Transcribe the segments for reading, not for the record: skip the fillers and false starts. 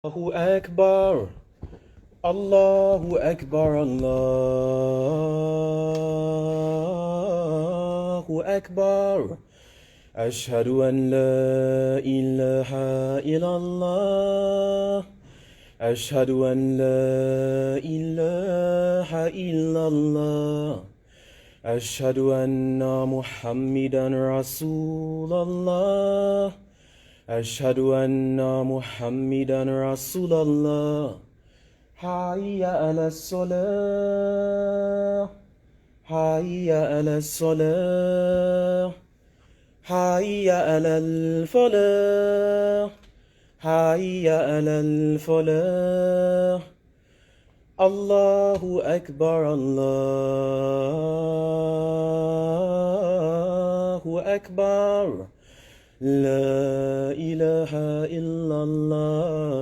Allahu Akbar, Allahu Akbar, Allahu Akbar. Ashhadu an la ilaha illallah. Ashhadu an la ilaha illallah. Ashhadu anna Muhammadan Rasulullah. أشهد أن محمدا رسول الله. حي على الصلاة، حي على الصلاة، حي على الفلاح، حي على الفلاح. الله أكبر، الله أكبر. لا إله إلا الله.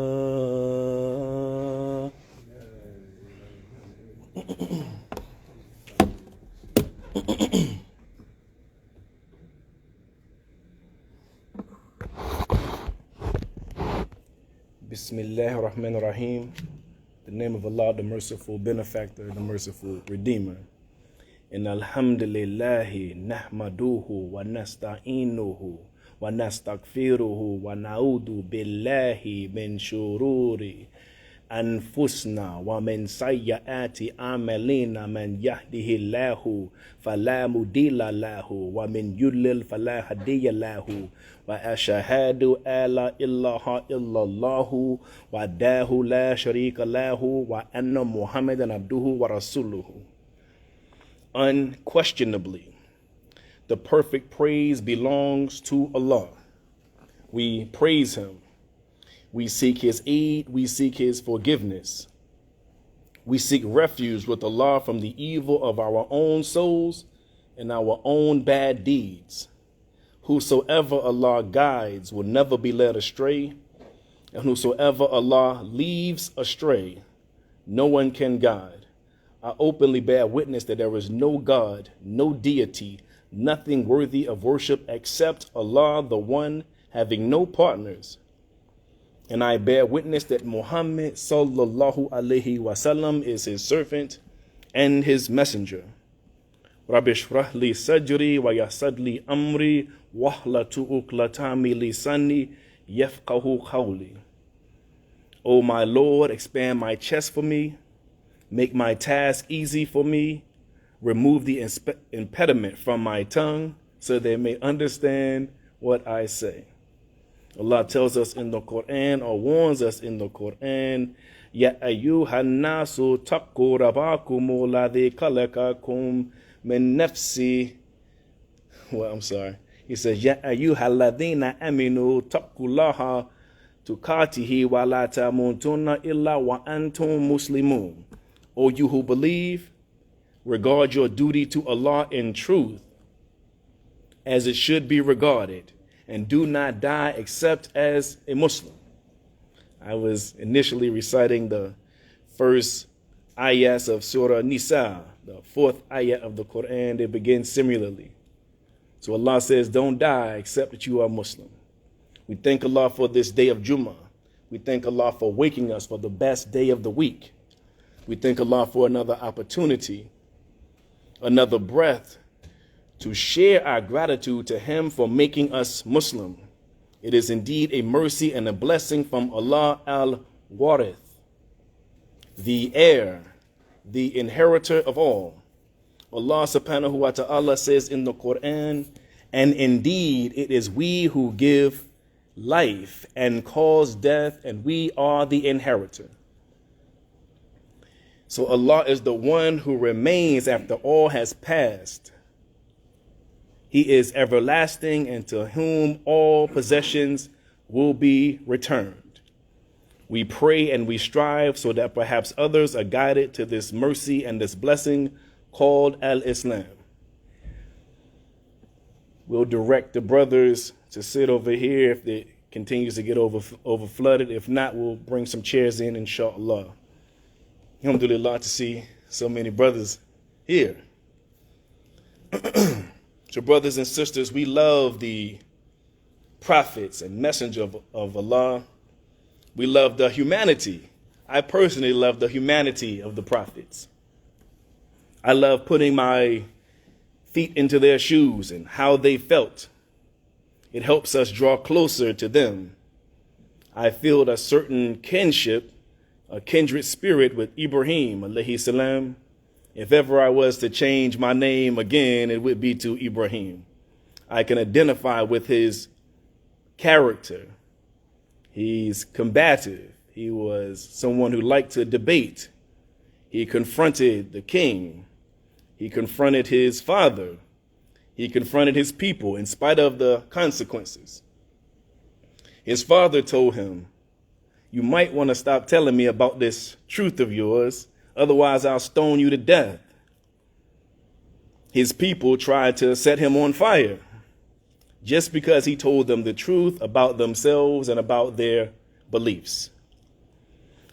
Bismillah ar-Rahman ar-Rahim. The name of Allah, the merciful benefactor, the merciful redeemer. In alhamdulillahi nahmaduhu wa nasta'inuhu wa nastaghfiruhu wa na'udhu billahi min shururi anfusna wa min sayyiati amalina. Man yahdihillahu fala mudilla lahu wa min yudlil fala hadiya lahu. Wa ashhadu alla ilaha illallahu wahdahu la sharika lahu wa anna Muhammadan abduhu wa rasuluhu. Unquestionably, the perfect praise belongs to Allah. We praise Him. We seek His aid. We seek His forgiveness. We seek refuge with Allah from the evil of our own souls and our own bad deeds. Whosoever Allah guides will never be led astray, and whosoever Allah leaves astray, no one can guide. I openly bear witness that there is no God, no deity, nothing worthy of worship except Allah, the one, having no partners. And I bear witness that Muhammad sallallahu alaihi wasallam is his servant and his messenger. Rabbi shrah li sadri wa yassir li amri wahlatu uqdatam min lisani yafqahu qawli. O my Lord, expand my chest for me. Make my task easy for me. Remove the impediment from my tongue so they may understand what I say. Allah tells us in the Quran, or warns us in the Quran, Ya ayyuhan nasu taqu rabbakum alladhi khalaqakum min nafsi. Well, I'm sorry. He says, Ya ayyuhal ladhina aminu taqullaha tuqatihi wa la tamutunna illa wa antum muslimun. O you who believe, regard your duty to Allah in truth as it should be regarded, and do not die except as a Muslim. I was initially reciting the first ayahs of Surah Nisa, the fourth ayah of the Quran. They begin similarly. So Allah says, don't die except that you are Muslim. We thank Allah for this day of Jummah. We thank Allah for waking us for the best day of the week. We thank Allah for another opportunity, another breath, to share our gratitude to Him for making us Muslim. It is indeed a mercy and a blessing from Allah al-Warith, the heir, the inheritor of all. Allah subhanahu wa ta'ala says in the Quran, and indeed it is we who give life and cause death, and we are the inheritor. So Allah is the one who remains after all has passed. He is everlasting, and to whom all possessions will be returned. We pray and we strive so that perhaps others are guided to this mercy and this blessing called Al-Islam. We'll direct the brothers to sit over here if it continues to get over flooded. If not, we'll bring some chairs in, inshallah. Alhamdulillah, to see so many brothers here. So brothers and sisters, we love the prophets and messenger of Allah, We love the humanity. I personally love the humanity of the prophets. I love putting my feet into their shoes and how they felt. It helps us draw closer to them. I feel a certain kinship, a kindred spirit with Ibrahim, alayhi salam. If ever I was to change my name again, it would be to Ibrahim. I can identify with his character. He's combative. He was someone who liked to debate. He confronted the king. He confronted his father. He confronted his people in spite of the consequences. His father told him, "You might want to stop telling me about this truth of yours, otherwise I'll stone you to death." His people tried to set him on fire just because he told them the truth about themselves and about their beliefs.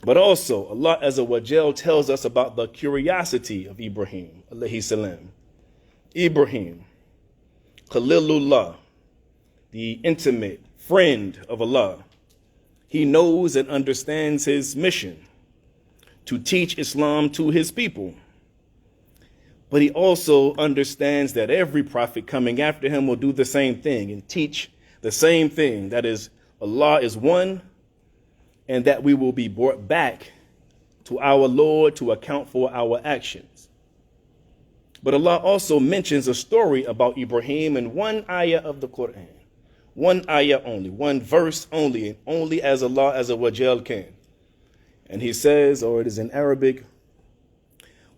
But also, Allah Azza wa Jal tells us about the curiosity of Ibrahim, alayhi salam. Ibrahim, Khalilullah, the intimate friend of Allah. He knows and understands his mission to teach Islam to his people. But he also understands that every prophet coming after him will do the same thing and teach the same thing. That is, Allah is one, and that we will be brought back to our Lord to account for our actions. But Allah also mentions a story about Ibrahim in one ayah of the Quran. One ayah only, one verse only, and only as Allah Azza wa Jal can. And he says, or it is in Arabic,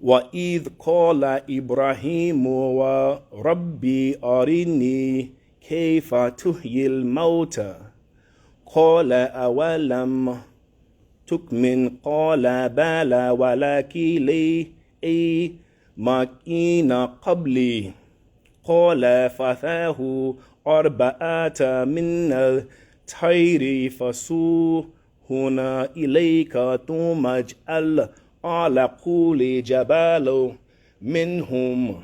وَإِذْ قَالَ إِبْرَاهِيمُ وَرَبِّي أَرِنِّي كَيْفَ تُحْيِي الْمَوْتَى قال أولم تكمن قال بلى ولكن لي مكين قبلي قال فتاه أربعة من الطير فصرهن إليك ثم اجعل على كل جبل منهم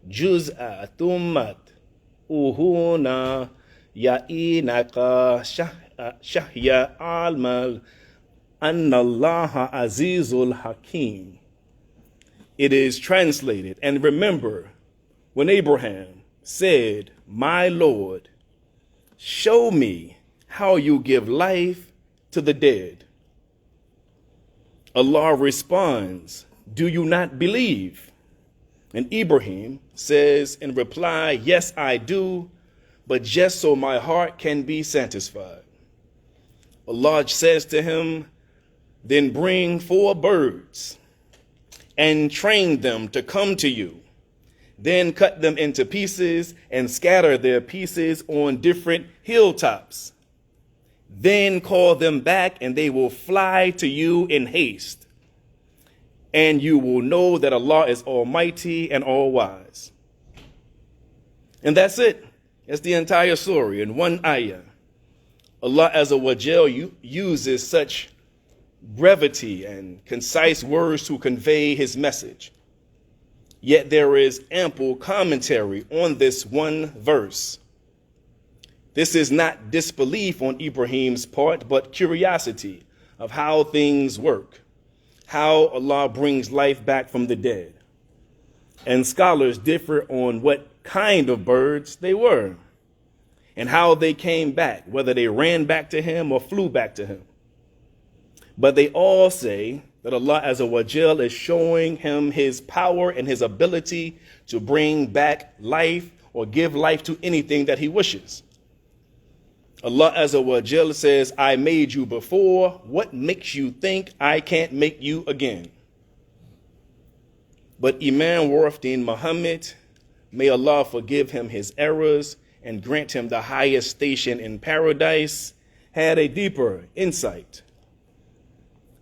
جزءا ثم ادعهن يأتينك Shahya al-Mal Anna Allah Azizul Hakim. It is translated, and remember when Abraham said, "My Lord, show me how you give life to the dead." Allah responds, "Do you not believe?" And Ibrahim says in reply, "Yes, I do, but just so my heart can be satisfied." Allah says to him, "Then bring 4 birds and train them to come to you. Then cut them into pieces and scatter their pieces on different hilltops. Then call them back and they will fly to you in haste. And you will know that Allah is almighty and all wise." And that's it. That's the entire story in one ayah. Allah Azza wa Jal uses such brevity and concise words to convey his message. Yet there is ample commentary on this one verse. This is not disbelief on Ibrahim's part, but curiosity of how things work, how Allah brings life back from the dead. And scholars differ on what kind of birds they were and how they came back, whether they ran back to him or flew back to him. But they all say that Allah Azza wa Jal is showing him his power and his ability to bring back life or give life to anything that he wishes. Allah Azza wa Jal says, "I made you before. What makes you think I can't make you again?" But Imam Waruddin Muhammad, may Allah forgive him his errors and grant him the highest station in paradise, had a deeper insight.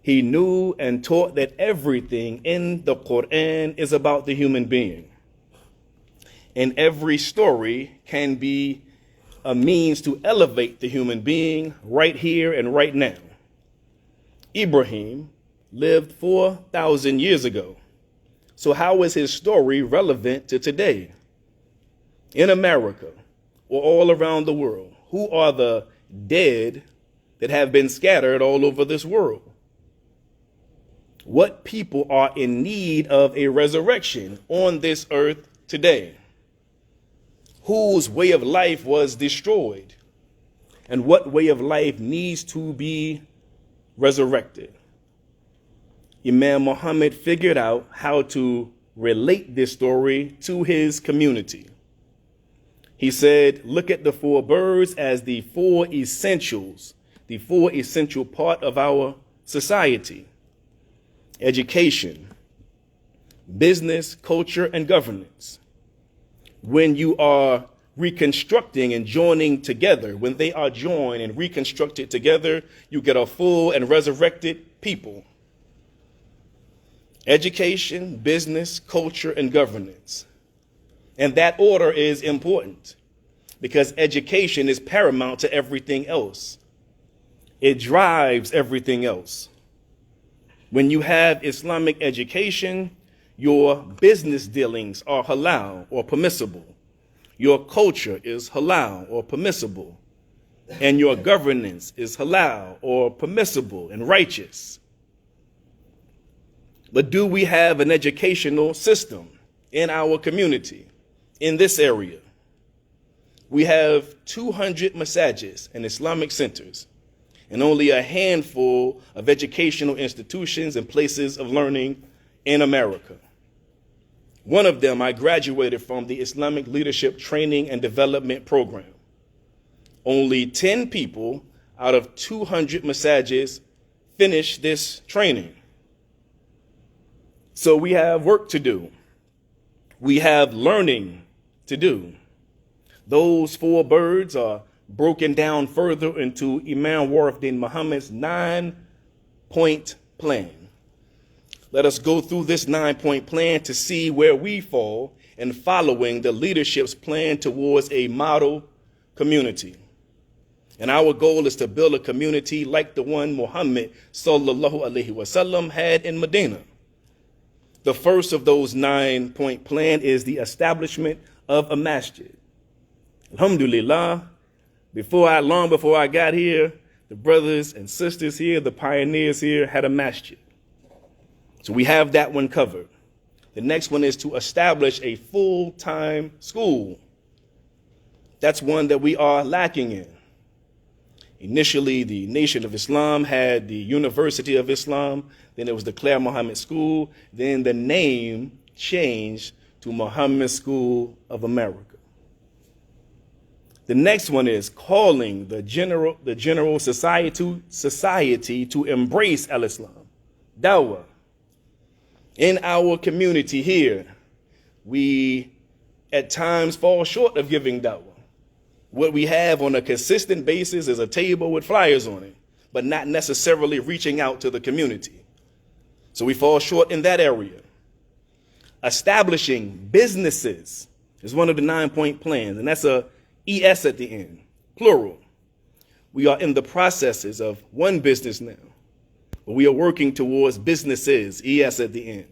He knew and taught that everything in the Quran is about the human being. And every story can be a means to elevate the human being right here and right now. Ibrahim lived 4,000 years ago. So how is his story relevant to today? In America or all around the world, who are the dead that have been scattered all over this world? What people are in need of a resurrection on this earth today? Whose way of life was destroyed? And what way of life needs to be resurrected? Imam Muhammad figured out how to relate this story to his community. He said, look at the four birds as the four essentials, the four essential part of our society: education, business, culture, and governance. When you are reconstructing and joining together, when they are joined and reconstructed together, you get a full and resurrected people. Education, business, culture, and governance. And that order is important because education is paramount to everything else. It drives everything else. When you have Islamic education, your business dealings are halal or permissible. Your culture is halal or permissible. And your governance is halal or permissible and righteous. But do we have an educational system in our community, in this area? We have 200 masajids and Islamic centers, and only a handful of educational institutions and places of learning in America. One of them I graduated from the Islamic Leadership Training and Development Program. Only 10 people out of 200 masajids finished this training. So we have work to do. We have learning to do. Those four birds are broken down further into Imam Warafuddin Muhammad's 9-point plan. Let us go through this 9-point plan to see where we fall in following the leadership's plan towards a model community. And our goal is to build a community like the one Muhammad sallallahu alaihi wasallam had in Medina. The first of those 9-point plan is the establishment of a masjid. Alhamdulillah, long before I got here, the brothers and sisters here, the pioneers here, had a masjid. So we have that one covered. The next one is to establish a full-time school. That's one that we are lacking in. Initially, the Nation of Islam had the University of Islam, then it was the Claire Muhammad School, then the name changed to Muhammad School of America. The next one is calling the general society to embrace al-Islam, dawah. In our community here, we at times fall short of giving dawah. What we have on a consistent basis is a table with flyers on it, but not necessarily reaching out to the community. So we fall short in that area. Establishing businesses is one of the 9-point plans, and that's a ES at the end, plural. We are in the processes of one business now, but we are working towards businesses, ES at the end.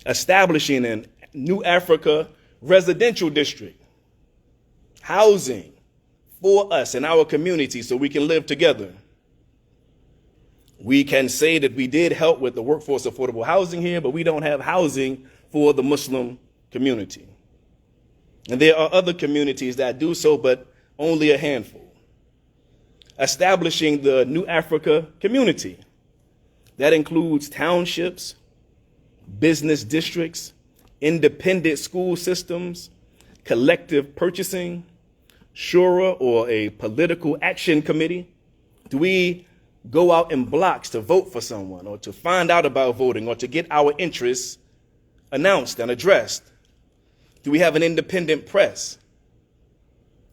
Establishing a New Africa residential district, housing for us in our community so we can live together. We can say that we did help with the workforce affordable housing here, but we don't have housing for the Muslim community. And there are other communities that do so, but only a handful. Establishing the New Africa community. That includes townships, business districts, independent school systems, collective purchasing, shura or a political action committee. Do we go out in blocks to vote for someone or to find out about voting or to get our interests announced and addressed? Do we have an independent press?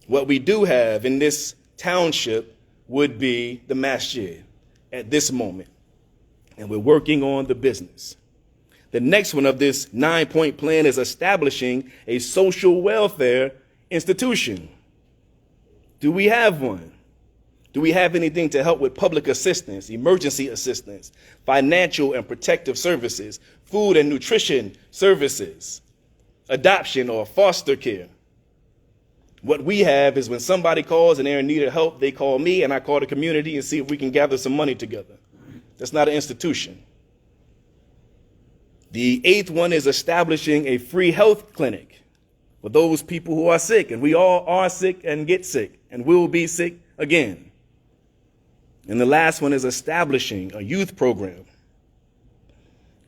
What we do have in this township would be the masjid at this moment. And we're working on the business. The next one of this 9-point plan is establishing a social welfare institution. Do we have one? Do we have anything to help with public assistance, emergency assistance, financial and protective services, food and nutrition services, adoption or foster care? What we have is when somebody calls and they're in need of help, they call me and I call the community and see if we can gather some money together. That's not an institution. The 8th one is establishing a free health clinic for those people who are sick. And we all are sick and get sick and will be sick again. And the last one is establishing a youth program.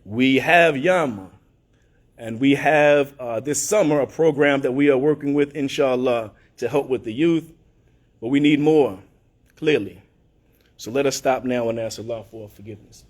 We have Yama, and we have this summer a program that we are working with, inshallah, to help with the youth. But we need more, clearly. So let us stop now and ask Allah for forgiveness.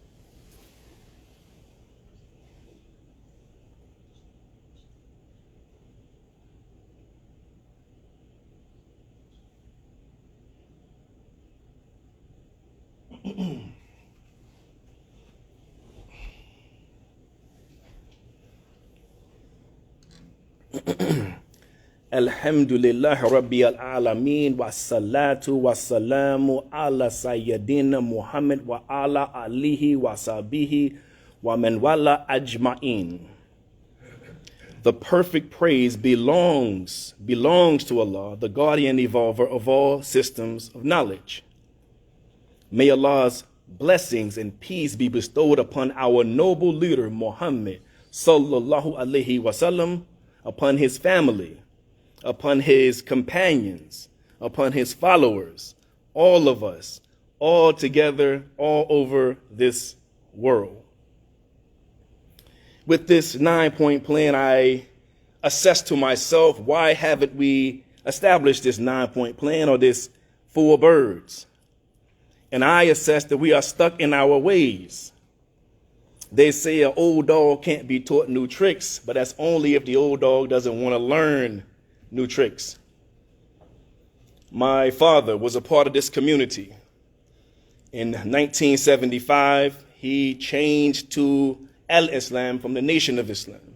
Alhamdulillah Rabbil Alameen wa salatu wa salamu ala Sayyidina Muhammad wa ala alihi wa sahbihi wa man wala ajma'in. The perfect praise belongs to Allah, the guardian evolver of all systems of knowledge. May Allah's blessings and peace be bestowed upon our noble leader Muhammad sallallahu alaihi wasallam, upon his family, upon his companions, upon his followers, all of us, all together, all over this world. With this 9-point plan, I assess to myself, why haven't we established this 9-point plan or this 4 birds? And I assess that we are stuck in our ways. They say an old dog can't be taught new tricks, but that's only if the old dog doesn't want to learn new tricks. My father was a part of this community. In 1975, he changed to Al-Islam from the Nation of Islam.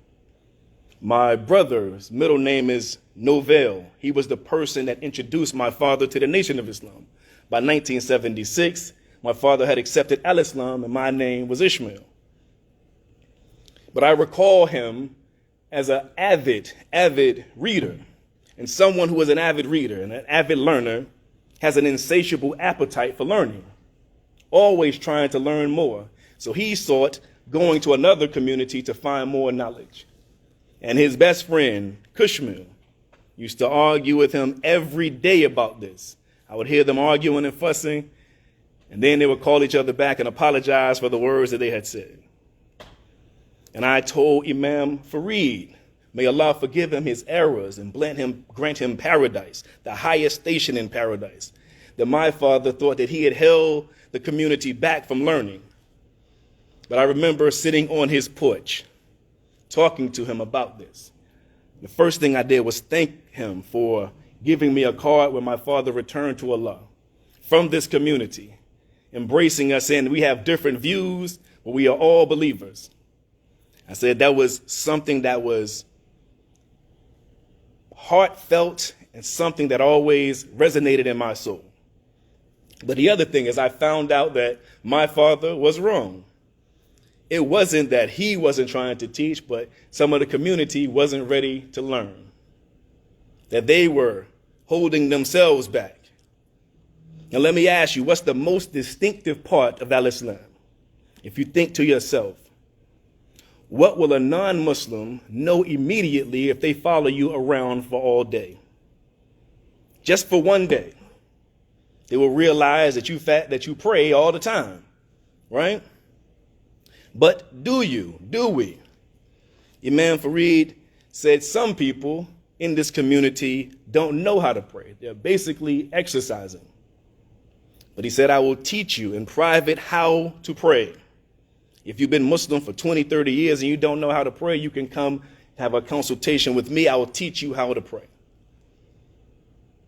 My brother's middle name is Novell. He was the person that introduced my father to the Nation of Islam. By 1976, my father had accepted Al-Islam and my name was Ishmael. But I recall him as an avid reader. And someone who is an avid reader and an avid learner has an insatiable appetite for learning, always trying to learn more. So he sought going to another community to find more knowledge. And his best friend, Kushmil, used to argue with him every day about this. I would hear them arguing and fussing, and then they would call each other back and apologize for the words that they had said. And I told Imam Farid, may Allah forgive him his errors and grant him paradise, the highest station in paradise, that my father thought that he had held the community back from learning. But I remember sitting on his porch, talking to him about this. The first thing I did was thank him for giving me a card when my father returned to Allah from this community, embracing us in. We have different views, but we are all believers. I said that was something that was heartfelt and something that always resonated in my soul. But the other thing is I found out that my father was wrong. It wasn't that he wasn't trying to teach, but some of the community wasn't ready to learn, that they were holding themselves back. And let me ask you, what's the most distinctive part of Al-Islam? If you think to yourself, what will a non-Muslim know immediately if they follow you around for all day? Just for one day. They will realize that you pray all the time, right? But do we? Imam Farid said some people in this community don't know how to pray. They're basically exercising. But he said, I will teach you in private how to pray. If you've been Muslim for 20, 30 years and you don't know how to pray, you can come have a consultation with me. I will teach you how to pray.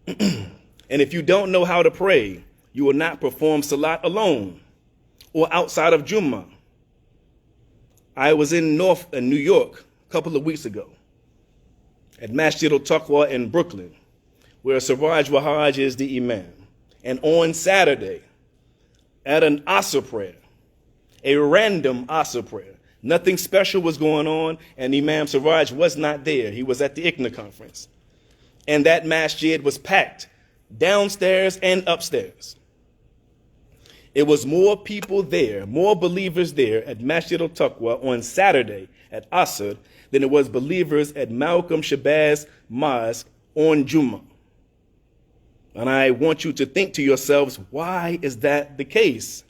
And if you don't know how to pray, you will not perform salat alone or outside of Jummah. I was in New York a couple of weeks ago at Masjid al-Taqwa in Brooklyn, where Siraj Wahaj is the imam. And on Saturday, at an Asr prayer, a random Asr prayer, nothing special was going on, and Imam Siraj was not there. He was at the ICNA conference. And that masjid was packed downstairs and upstairs. It was more people there, more believers there at Masjid al-Taqwa on Saturday at Asr than it was believers at Malcolm Shabazz Mosque on Jummah. And I want you to think to yourselves, why is that the case?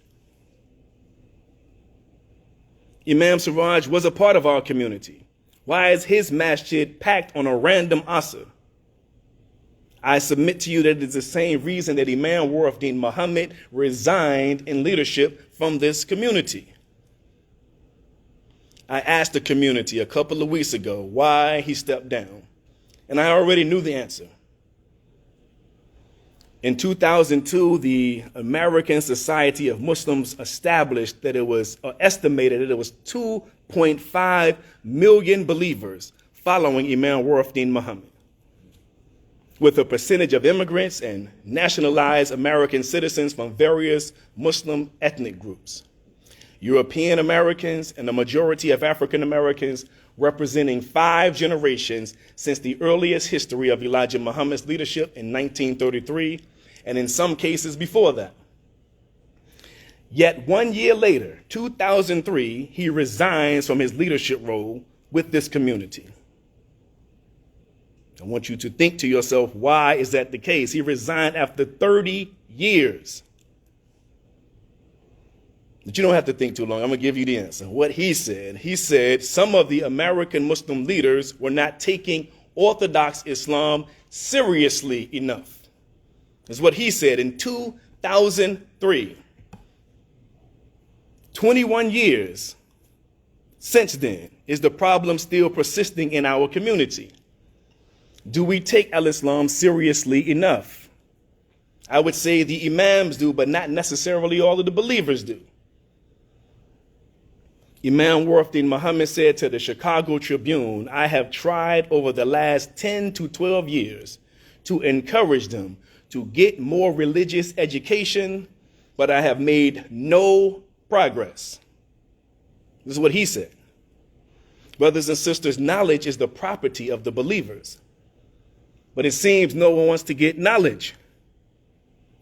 Imam Siraj was a part of our community. Why is his masjid packed on a random Asr? I submit to you that it is the same reason that Imam Warafuddin Muhammad resigned in leadership from this community. I asked the community a couple of weeks ago why he stepped down, and I already knew the answer. In 2002, the American Society of Muslims established that it was estimated that it was 2.5 million believers following Imam Warafuddin Muhammad, with a percentage of immigrants and nationalized American citizens from various Muslim ethnic groups, European Americans, and the majority of African Americans, representing 5 generations since the earliest history of Elijah Muhammad's leadership in 1933, and in some cases before that. Yet 1 year later, 2003, he resigns from his leadership role with this community. I want you to think to yourself, why is that the case? He resigned after 30 years. But you don't have to think too long. I'm going to give you the answer. What he said some of the American Muslim leaders were not taking Orthodox Islam seriously enough. That's what he said in 2003. 21 years since then, is the problem still persisting in our community? Do we take al-Islam seriously enough? I would say the imams do, but not necessarily all of the believers do. Imam Warafuddin Muhammad said to the Chicago Tribune, I have tried over the last 10 to 12 years to encourage them to get more religious education, but I have made no progress. This is what he said. Brothers and sisters, knowledge is the property of the believers. But it seems no one wants to get knowledge.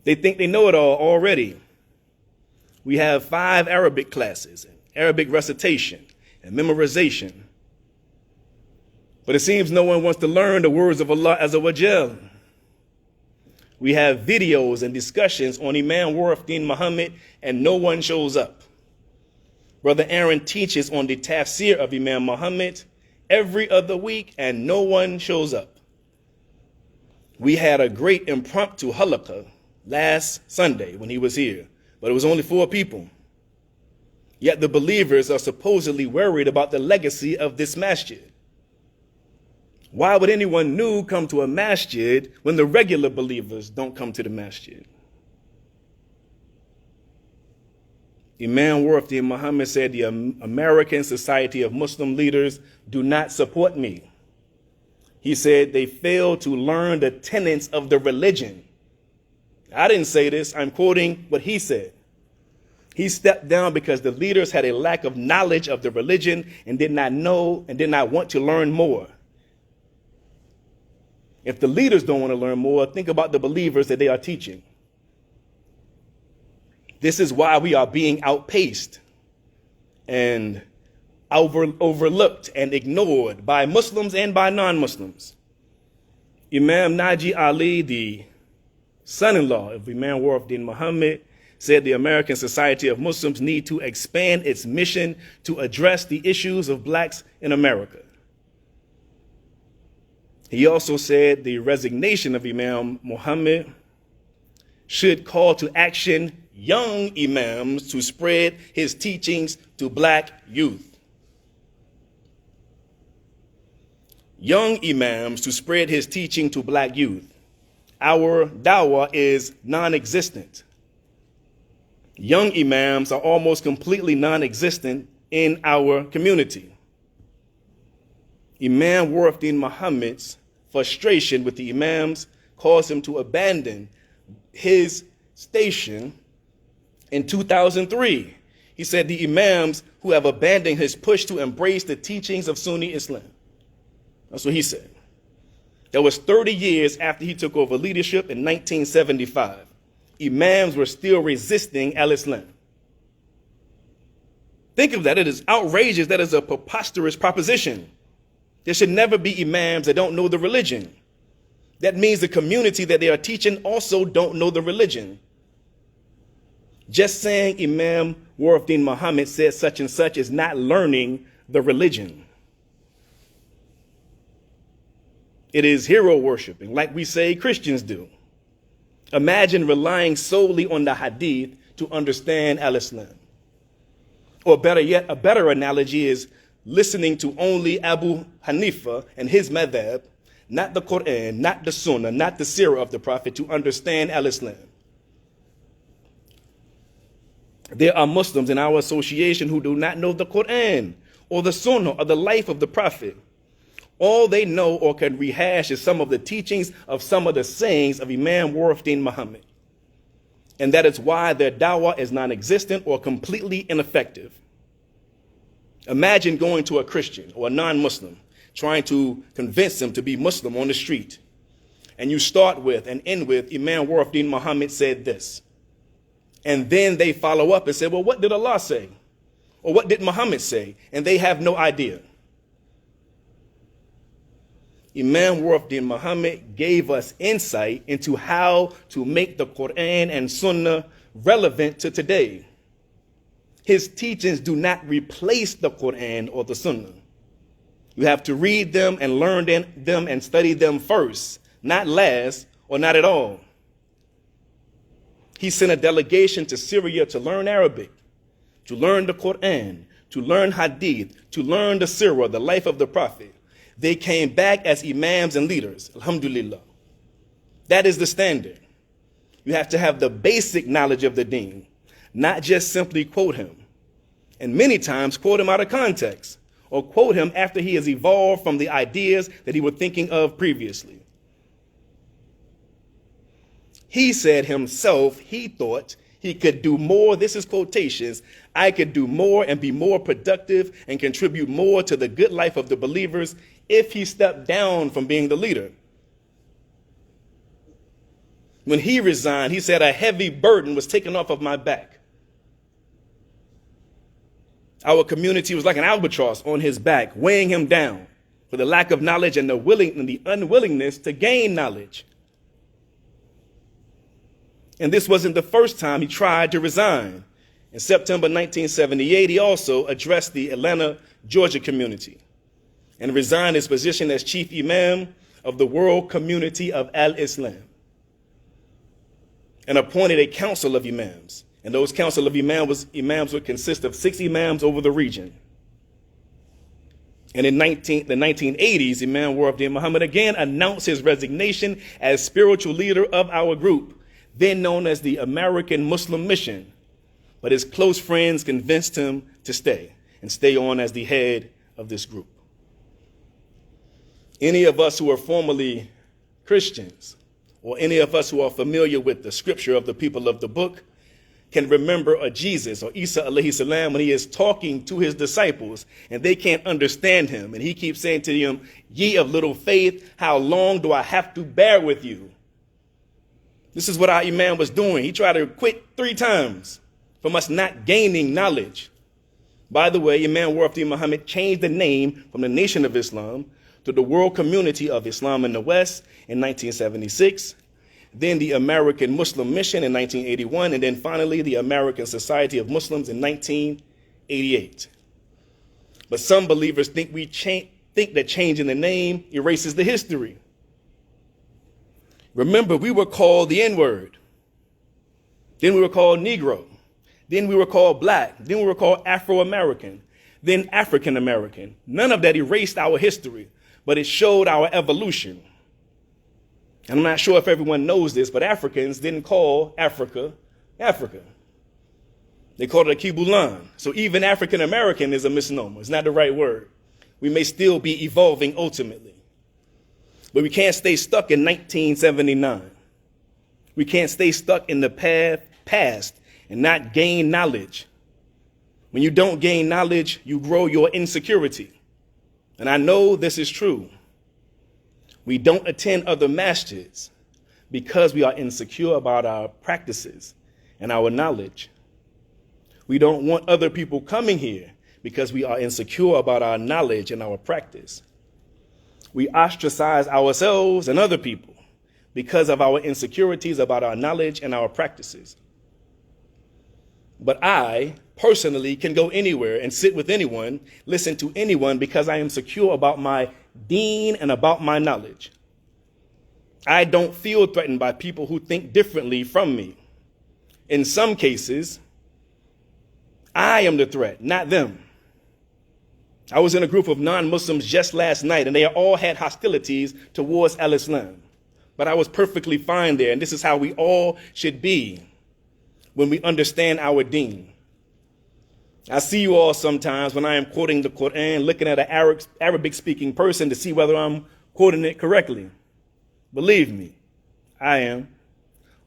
They think they know it all already. We have 5 Arabic classes, Arabic recitation, and memorization. But it seems no one wants to learn the words of Allah Azza wa Jal. We have videos and discussions on Imam Warafuddin Muhammad, and no one shows up. Brother Aaron teaches on the tafsir of Imam Muhammad every other week, and no one shows up. We had a great impromptu halaqah last Sunday when he was here, but it was only 4 people. Yet the believers are supposedly worried about the legacy of this masjid. Why would anyone new come to a masjid when the regular believers don't come to the masjid? Imam Warafuddin Muhammad said the American Society of Muslim Leaders do not support me. He said they fail to learn the tenets of the religion. I didn't say this. I'm quoting what he said. He stepped down because the leaders had a lack of knowledge of the religion and did not know and did not want to learn more. If the leaders don't want to learn more, think about the believers that they are teaching. This is why we are being outpaced and overlooked and ignored by Muslims and by non-Muslims. Imam Naji Ali, the son-in-law of Imam Warafuddin Muhammad, said the American Society of Muslims need to expand its mission to address the issues of blacks in America. He also said the resignation of Imam Muhammad should call to action young imams to spread his teachings to black youth. Young imams to spread his teaching to black youth. Our dawah is non-existent. Young imams are almost completely non-existent in our community. Imam Warafuddin Muhammad's frustration with the imams caused him to abandon his station in 2003. He said the imams who have abandoned his push to embrace the teachings of Sunni Islam. That's what he said. That was 30 years after he took over leadership in 1975. Imams were still resisting al-Islam. Think of that. It is outrageous. That is a preposterous proposition. There should never be imams that don't know the religion. That means the community that they are teaching also don't know the religion. Just saying Imam Warafuddin Muhammad said such and such is not learning the religion. It is hero worshiping, like we say Christians do. Imagine relying solely on the hadith to understand al-Islam. Or better yet, a better analogy is listening to only Abu Hanifa and his madhab, not the Quran, not the Sunnah, not the Sirah of the Prophet, to understand al-Islam. There are Muslims in our association who do not know the Quran or the Sunnah or the life of the Prophet. All they know or can rehash is some of the teachings of some of the sayings of Imam Warafuddin Muhammad. And that is why their dawah is non-existent or completely ineffective. Imagine going to a Christian or a non-Muslim, trying to convince them to be Muslim on the street. And you start with and end with, Imam Warafuddin Muhammad said this. And then they follow up and say, well, what did Allah say? Or what did Muhammad say? And they have no idea. Imam Warafuddin Muhammad gave us insight into how to make the Quran and Sunnah relevant to today. His teachings do not replace the Quran or the Sunnah. You have to read them and learn them and study them first, not last or not at all. He sent a delegation to Syria to learn Arabic, to learn the Quran, to learn Hadith, to learn the Sirah, the life of the Prophet. They came back as imams and leaders. Alhamdulillah. That is the standard. You have to have the basic knowledge of the deen, not just simply quote him. And many times quote him out of context or quote him after he has evolved from the ideas that he was thinking of previously. He said himself, he thought he could do more. This is quotations. I could do more and be more productive and contribute more to the good life of the believers if he stepped down from being the leader. When he resigned, he said a heavy burden was taken off of my back. Our community was like an albatross on his back, weighing him down for the lack of knowledge and the unwillingness to gain knowledge. And this wasn't the first time he tried to resign. In September 1978, he also addressed the Atlanta, Georgia community and resigned his position as chief imam of the World Community of Al-Islam and appointed a council of imams. And those council of imams would consist of 6 imams over the region. And in the 1980s, Imam Warafuddin Muhammad again announced his resignation as spiritual leader of our group, then known as the American Muslim Mission. But his close friends convinced him to stay on as the head of this group. Any of us who are formerly Christians, or any of us who are familiar with the scripture of the people of the book, can remember a Jesus or Isa alayhi salam when he is talking to his disciples and they can't understand him. And he keeps saying to them, ye of little faith, how long do I have to bear with you? This is what our imam was doing. He tried to quit 3 times from us not gaining knowledge. By the way, Imam Warafuddin Muhammad changed the name from the Nation of Islam to the World Community of Islam in the West in 1976. Then the American Muslim Mission in 1981, and then finally the American Society of Muslims in 1988. But some believers think that changing the name erases the history. Remember, we were called the N-word. Then we were called Negro. Then we were called black. Then we were called Afro-American. Then African-American. None of that erased our history, but it showed our evolution. And I'm not sure if everyone knows this, but Africans didn't call Africa, Africa. They called it a Kibulan. So even African-American is a misnomer. It's not the right word. We may still be evolving ultimately. But we can't stay stuck in 1979. We can't stay stuck in the past and not gain knowledge. When you don't gain knowledge, you grow your insecurity. And I know this is true. We don't attend other masjids because we are insecure about our practices and our knowledge. We don't want other people coming here because we are insecure about our knowledge and our practice. We ostracize ourselves and other people because of our insecurities about our knowledge and our practices. But I personally can go anywhere and sit with anyone, listen to anyone, because I am secure about my deen and about my knowledge. I don't feel threatened by people who think differently from me. In some cases, I am the threat, not them. I was in a group of non-Muslims just last night, and they all had hostilities towards al-Islam. But I was perfectly fine there, and this is how we all should be when we understand our deen. I see you all sometimes when I am quoting the Quran, looking at an Arabic-speaking person to see whether I'm quoting it correctly. Believe me, I am,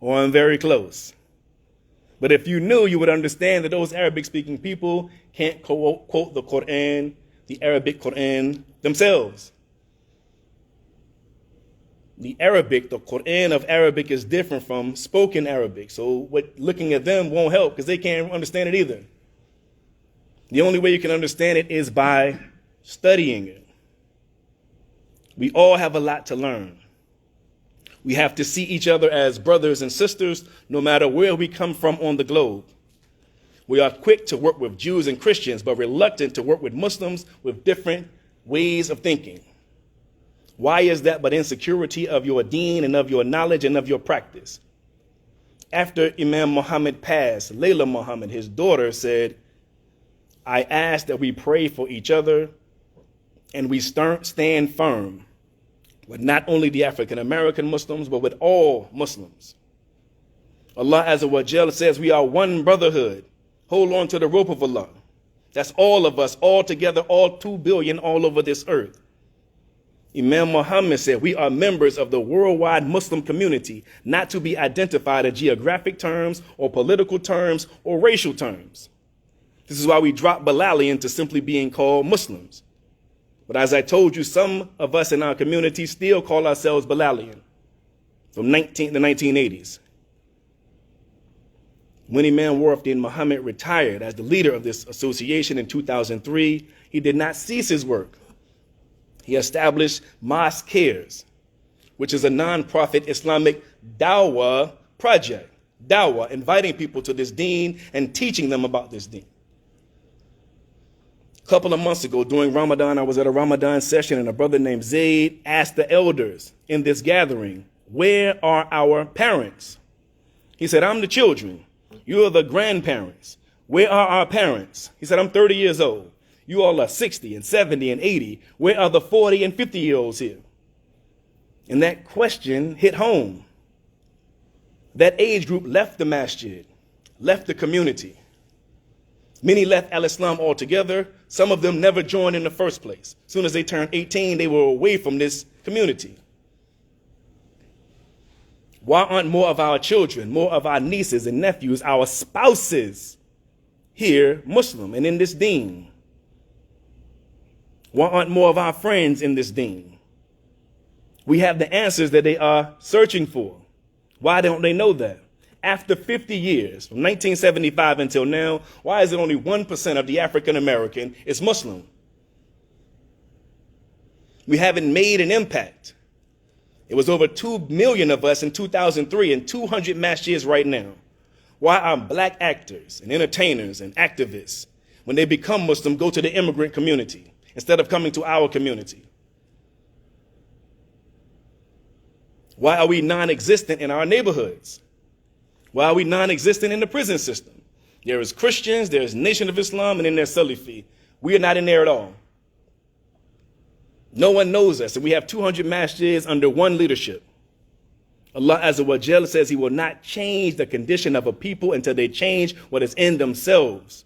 or I'm very close. But if you knew, you would understand that those Arabic-speaking people can't quote the Quran, the Arabic Quran themselves. The Quran of Arabic is different from spoken Arabic. So looking at them won't help because they can't understand it either. The only way you can understand it is by studying it. We all have a lot to learn. We have to see each other as brothers and sisters, no matter where we come from on the globe. We are quick to work with Jews and Christians, but reluctant to work with Muslims with different ways of thinking. Why is that but insecurity of your deen and of your knowledge and of your practice? After Imam Muhammad passed, Layla Muhammad, his daughter, said, I ask that we pray for each other and we stand firm with not only the African American Muslims, but with all Muslims. Allah Azza wa Jal says we are one brotherhood. Hold on to the rope of Allah. That's all of us, all together, all 2 billion all over this earth. Imam Muhammad said we are members of the worldwide Muslim community, not to be identified in geographic terms or political terms or racial terms. This is why we dropped Bilalian to simply being called Muslims. But as I told you, some of us in our community still call ourselves Bilalian from the 1980s. When Imam Warafuddin Muhammad retired as the leader of this association in 2003, he did not cease his work. He established Mosque Cares, which is a non-profit Islamic dawah project. Dawah, inviting people to this deen and teaching them about this deen. A couple of months ago during Ramadan, I was at a Ramadan session and a brother named Zaid asked the elders in this gathering, where are our parents? He said, I'm the children. You are the grandparents. Where are our parents? He said, I'm 30 years old. You all are 60 and 70 and 80. Where are the 40 and 50-year-olds here? And that question hit home. That age group left the masjid, left the community. Many left al-Islam altogether. Some of them never joined in the first place. As soon as they turned 18, they were away from this community. Why aren't more of our children, more of our nieces and nephews, our spouses here Muslim and in this deen? Why aren't more of our friends in this deen? We have the answers that they are searching for. Why don't they know that? After 50 years, from 1975 until now, why is it only 1% of the African American is Muslim? We haven't made an impact. It was over 2 million of us in 2003 and 200 masjids right now. Why are black actors and entertainers and activists, when they become Muslim, go to the immigrant community instead of coming to our community? Why are we non-existent in our neighborhoods? Why are we non-existent in the prison system? There is Christians, there is Nation of Islam, and then there's Salafi. We are not in there at all. No one knows us, and we have 200 masjids under one leadership. Allah Azza wa Jalla says he will not change the condition of a people until they change what is in themselves.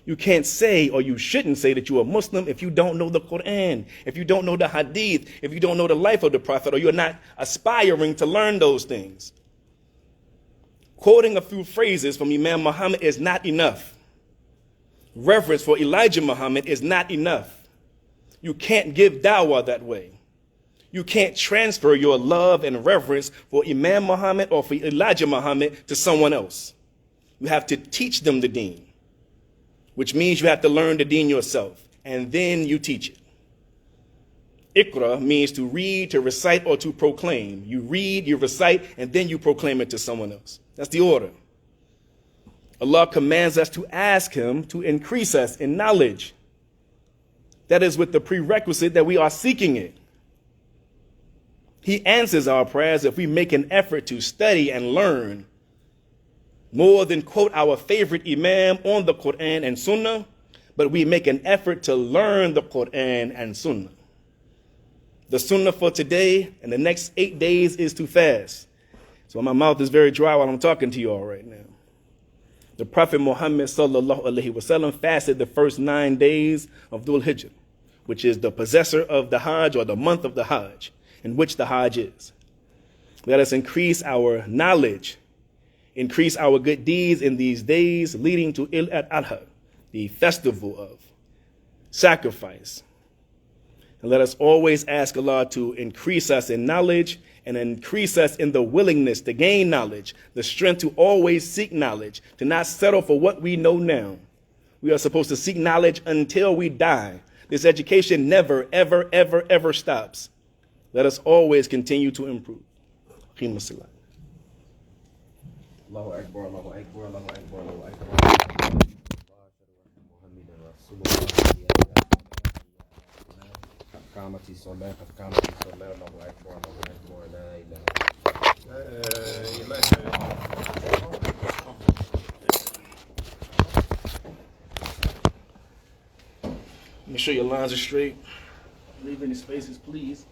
You can't say, or you shouldn't say, that you're a Muslim if you don't know the Quran, if you don't know the Hadith, if you don't know the life of the Prophet, or you're not aspiring to learn those things. Quoting a few phrases from Imam Muhammad is not enough. Reverence for Elijah Muhammad is not enough. You can't give dawah that way. You can't transfer your love and reverence for Imam Muhammad or for Elijah Muhammad to someone else. You have to teach them the deen, which means you have to learn the deen yourself, and then you teach it. Iqra means to read, to recite, or to proclaim. You read, you recite, and then you proclaim it to someone else. That's the order. Allah commands us to ask him to increase us in knowledge. That is with the prerequisite that we are seeking it. He answers our prayers if we make an effort to study and learn more than quote our favorite Imam on the Quran and Sunnah, but we make an effort to learn the Quran and Sunnah. The Sunnah for today and the next 8 days is to fast. So my mouth is very dry while I'm talking to you all right now. The Prophet Muhammad sallallahu alaihi wasallam fasted the first 9 days of Dhul Hijjah, which is the possessor of the Hajj, or the month of the Hajj, in which the Hajj is. Let us increase our knowledge, increase our good deeds in these days leading to Eid al-Adha, the festival of sacrifice. And let us always ask Allah to increase us in knowledge and increase us in the willingness to gain knowledge, the strength to always seek knowledge, to not settle for what we know now. We are supposed to seek knowledge until we die. This education never, ever, ever, ever stops. Let us always continue to improve. Allahu Akbar, Allahu Akbar, Allahu Akbar, Allahu Akbar. قامت الصلاة قد قامت الصلاة الله أكبر الله أكبر لا إله إلا الله. Make sure your lines are straight. Leave any spaces, please.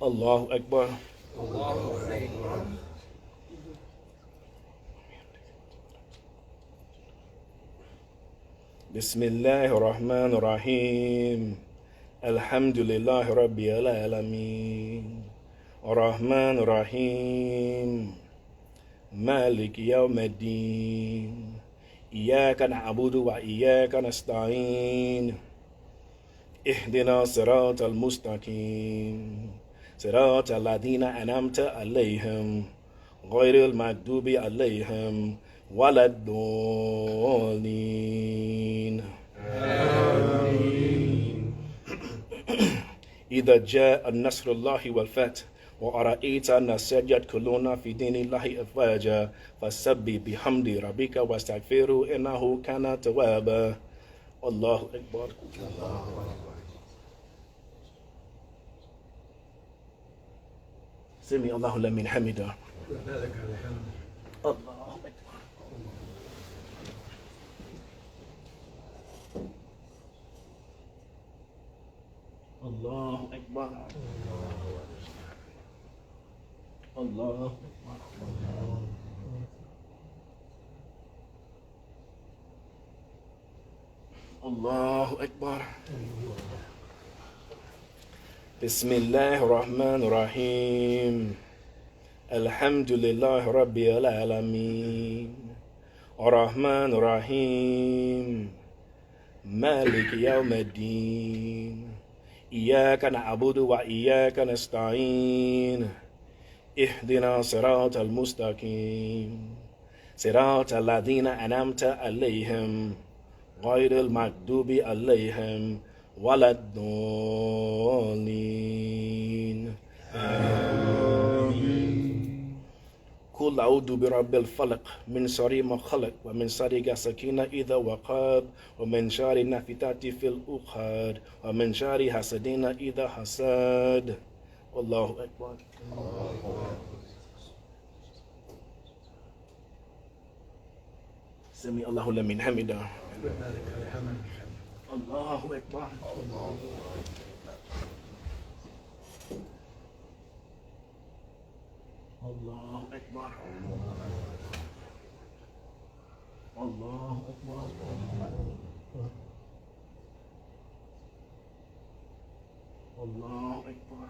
Allahu Akbar. Allahu Akbar. Bismillahir Rahmanir Rahim. Alhamdulillahi Rabbil Alamin. Ar-Rahmanir Rahim. Malik Yawmiddin. إياك نعبد وإياك نستعين اهدنا الصراط المستقيم صراط الذين أنعمت عليهم غير المغضوب عليهم ولا الضالين آمين. إذا جاء النصر الله والفتح وأرأيت الناس يدخلون في دين الله أفواجا فسبح بحمد ربك واستغفره إنه كان توابا. الله أكبر. سمع الله لمن حمده. الله أكبر. الله أكبر. الله الله أكبر. بسم الله الرحمن الرحيم. الحمد لله رب العالمين الرحمن الرحيم مالك يوم الدين إياك نعبد وإياك نستعين اهدنا صراط المستقيم صراط الذين أنعمت عليهم غير المغضوب عليهم ولا الضالين آمين. قل أعوذ برب الفلق من شر ما خلق ومن شر غاسق إذا وقب ومن شر النفاثات في العقد ومن شر حاسد إذا حسد. والله أكبر. سمع الله لمن حمده. الله أكبر. الله أكبر. الله أكبر. الله أكبر.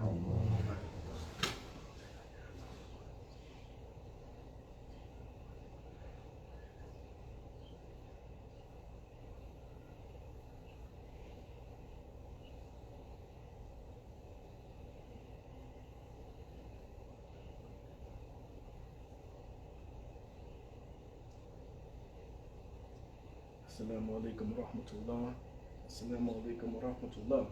Assalamu alaikum wa rahmatullah. Assalamu alaikum wa rahmatullah.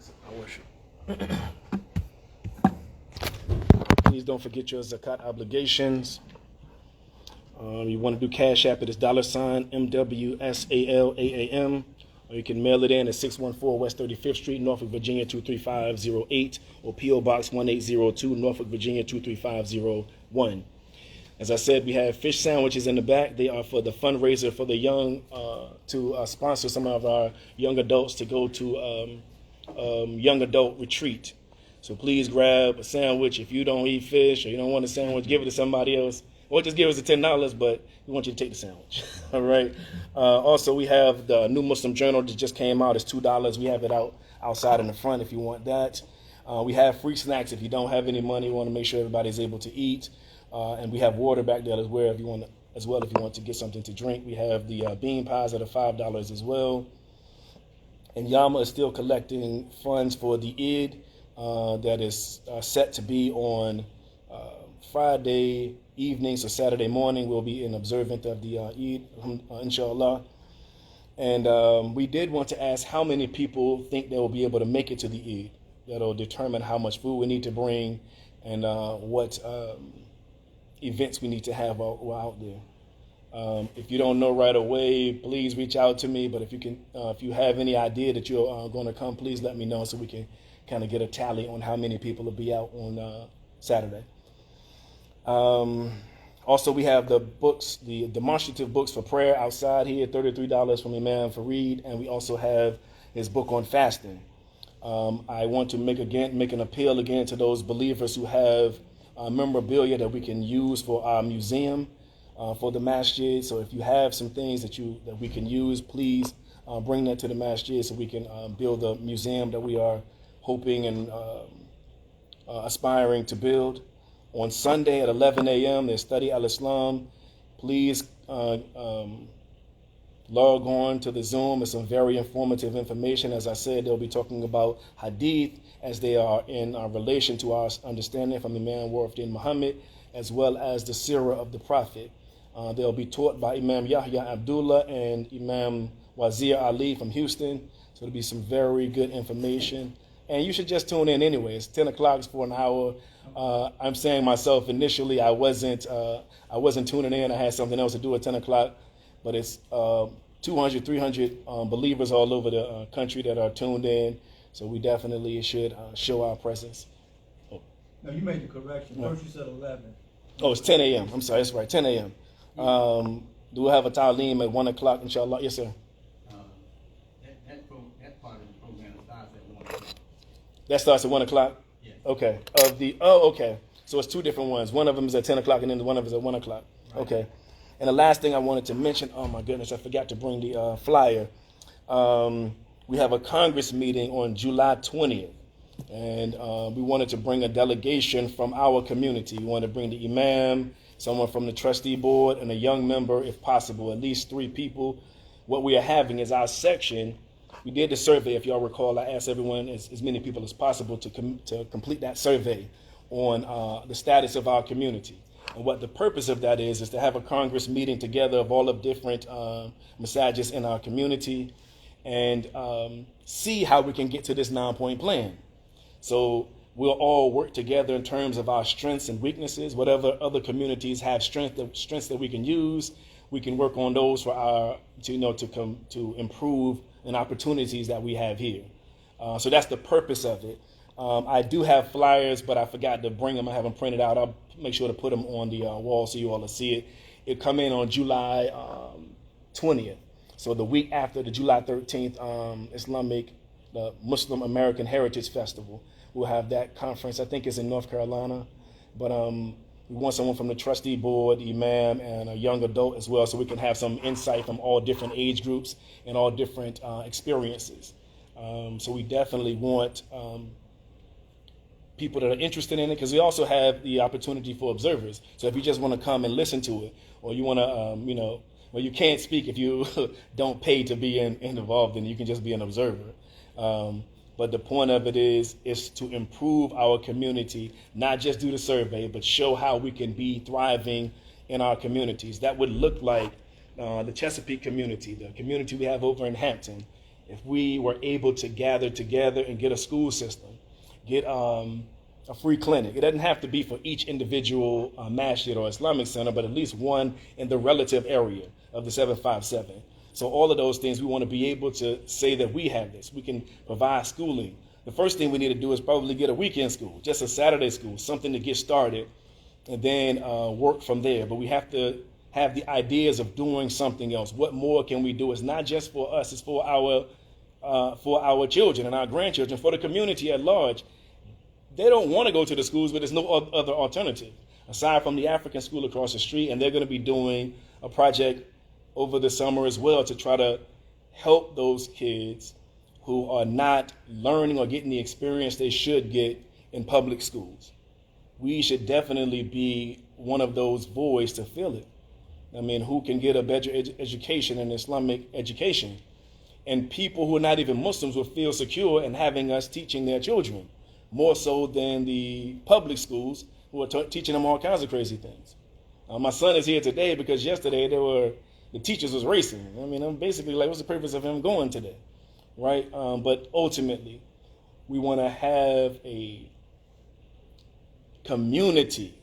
I worship. Please don't forget your zakat obligations. You want to do Cash App, it is $MWSALAAM, or you can mail it in at 614 West 35th Street, Norfolk, Virginia 23508, or P.O. Box 1802, Norfolk, Virginia 23501. As I said, we have fish sandwiches in the back. They are for the fundraiser for the young, to sponsor some of our young adults to go to young adult retreat. So please grab a sandwich. If you don't eat fish or you don't want a sandwich, give it to somebody else. Or just give us the $10, but we want you to take the sandwich. All right. Also, we have the New Muslim Journal that just came out. It's $2. We have it outside in the front if you want that. We have free snacks if you don't have any money. We want to make sure everybody's able to eat. And we have water back there as well if you want to get something to drink. We have the bean pies that are $5 as well. And Yama is still collecting funds for the Eid that is set to be on Friday evening, so Saturday morning we'll be in observant of the Eid, inshallah. And we did want to ask how many people think they will be able to make it to the Eid. That'll determine how much food we need to bring and what events we need to have out there. If you don't know right away, please reach out to me. But if you have any idea that you're going to come, please let me know so we can kind of get a tally on how many people will be out on Saturday. Also, we have the books, the demonstrative books for prayer outside here, $33 from Imam Fareed, and we also have his book on fasting. I want to make an appeal again to those believers who have memorabilia that we can use for our museum. For the masjid. So if you have some things that we can use, please bring that to the masjid so we can build the museum that we are hoping and aspiring to build. On Sunday at 11 a.m. there's Study Al-Islam. Please log on to the Zoom. It's some very informative information. As I said, they'll be talking about hadith as they are in relation to our understanding from Imam Wafiddin Muhammad, as well as the seerah of the Prophet. They'll be taught by Imam Yahya Abdullah and Imam Wazir Ali from Houston. So it'll be some very good information. And you should just tune in anyway. It's 10 o'clock for an hour. I'm saying myself initially I wasn't tuning in. I had something else to do at 10 o'clock. But it's 200, 300 believers all over the country that are tuned in. So we definitely should show our presence. Oh. No, you made the correction. First you said 11. Oh, it's 10 a.m. I'm sorry, that's right, 10 a.m. Do we have a ta'aleem at 1 o'clock, inshallah? Yes, sir. That part of the program starts at 1 o'clock. That starts at 1 o'clock? Yes. Okay. Okay. So it's two different ones. One of them is at 10 o'clock and then one of them is at 1 o'clock. Right. Okay. And the last thing I wanted to mention, oh my goodness, I forgot to bring the flyer. We have a Congress meeting on July 20th. And we wanted to bring a delegation from our community. We want to bring the imam, someone from the trustee board, and a young member, if possible, at least 3 people. What we are having is our section. We did the survey, if y'all recall. I asked everyone, as many people as possible, to complete that survey on the status of our community. And what the purpose of that is to have a Congress meeting together of all of different masajids in our community and see how we can get to this 9-point plan. So we'll all work together in terms of our strengths and weaknesses. Whatever other communities have strengths that we can use, we can work on those for our to improve and opportunities that we have here. So that's the purpose of it. I do have flyers, but I forgot to bring them. I have them printed out. I'll make sure to put them on the wall so you all will see it. It come in on July 20th. So the week after the July 13th the Muslim American Heritage Festival. We'll have that conference. I think it's in North Carolina. But we want someone from the trustee board, the imam, and a young adult as well, so we can have some insight from all different age groups and all different experiences. So we definitely want people that are interested in it, because we also have the opportunity for observers. So if you just want to come and listen to it, or you want to, well, you can't speak if you don't pay to be involved in it. You can just be an observer. But the point of it is to improve our community, not just do the survey, but show how we can be thriving in our communities. That would look like the Chesapeake community, the community we have over in Hampton. If we were able to gather together and get a school system, get a free clinic. It doesn't have to be for each individual masjid or Islamic center, but at least one in the relative area of the 757. So all of those things, we want to be able to say that we have this. We can provide schooling. The first thing we need to do is probably get a weekend school, just a Saturday school, something to get started, and then work from there. But we have to have the ideas of doing something else. What more can we do? It's not just for us. It's for our children and our grandchildren, for the community at large. They don't want to go to the schools, but there's no other alternative aside from the African school across the street. And they're going to be doing a project over the summer as well to try to help those kids who are not learning or getting the experience they should get in public schools. We should definitely be one of those voids to fill it. I mean, who can get a better education in Islamic education? And people who are not even Muslims will feel secure in having us teaching their children, more so than the public schools who are teaching them all kinds of crazy things. My son is here today because yesterday the teachers was racing. I mean, I'm basically like, what's the purpose of him going today, right? But ultimately, we want to have a community,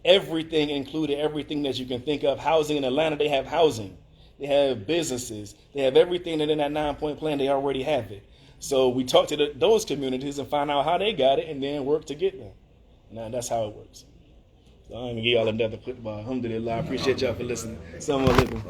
everything included, everything that you can think of. Housing in Atlanta, they have housing. They have businesses. They have everything that in that 9-point plan, they already have it. So we talk to those communities and find out how they got it and then work to get there. Now, that's how it works. So I'm going to give y'all another quick bar. Alhamdulillah. I appreciate y'all for listening. Assalamu alaikum.